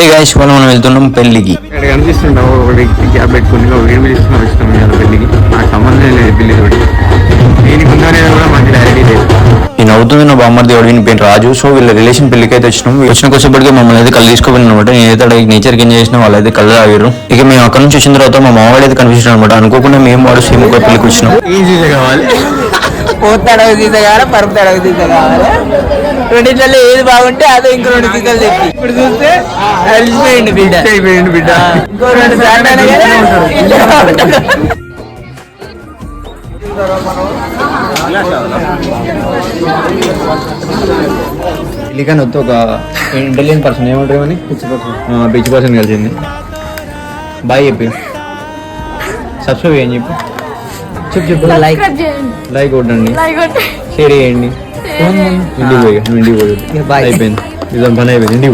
Hey guys, మనం వెళ్తున్నాం పెళ్లికి. ఇక్కడ కనిపిస్తుంటావు ఒకటి క్యాబ్ పెట్టుకుని ఏమి తీసుకుని వచ్చినాం ఇవాళ పెళ్లికి. నాకు సంబంధం లేదు పెళ్లి తోటి. దీనికి ఉందనేది కూడా మాకు క్లారిటీ లేదు. నేను అవుతుంది నా బామ్మర్ది ఎవడిని పేరు రాజు. సో వీళ్ళ రిలేషన్ పెళ్లికి అయితే వచ్చినాం. వచ్చిన కొసేపటికి మమ్మల్ని అయితే కళ్ళు తీసుకోవాలి అనమాట. నేనైతే నేచర్కి ఏం చేసినా వాళ్ళైతే కళ్ళు తాగారు. ఇక మేము అక్కడ నుంచి వచ్చిన తర్వాత మా మామవాడు అయితే కనిపించాడు అనమాట. అనుకోకుండా మేము వాడు సేమ్ ఒక పెళ్లికి వచ్చినాం. ఏం చీజ కావాలి? పోతాడవ సీత కావాలి, పరుపు తడవ సీత కావాలి. రెండిట్లలో ఏది బాగుంటే అదే ఇంకో 2 సీతలు తెప్పి. ఇప్పుడు చూస్తే అలిసిపోయింది బిడ్డ. అయిపోయింది బిడ్డ. ఇంకో 2 సార్లు పెళ్లికని వస్తే ఒక ఇంటెలిజెంట్ పర్సన్ ఏమంటారు అని పిచ్చి పర్సన్ కలిసింది. బాయ్ చెప్పి సబ్స్క్రైబ్ చేయండి చెప్పు లైక్ కొట్టండి, షేర్ చేయండి. ఇంటికి పోయి అయిపోయింది, నిజం పని అయిపోయింది. ఇంటికి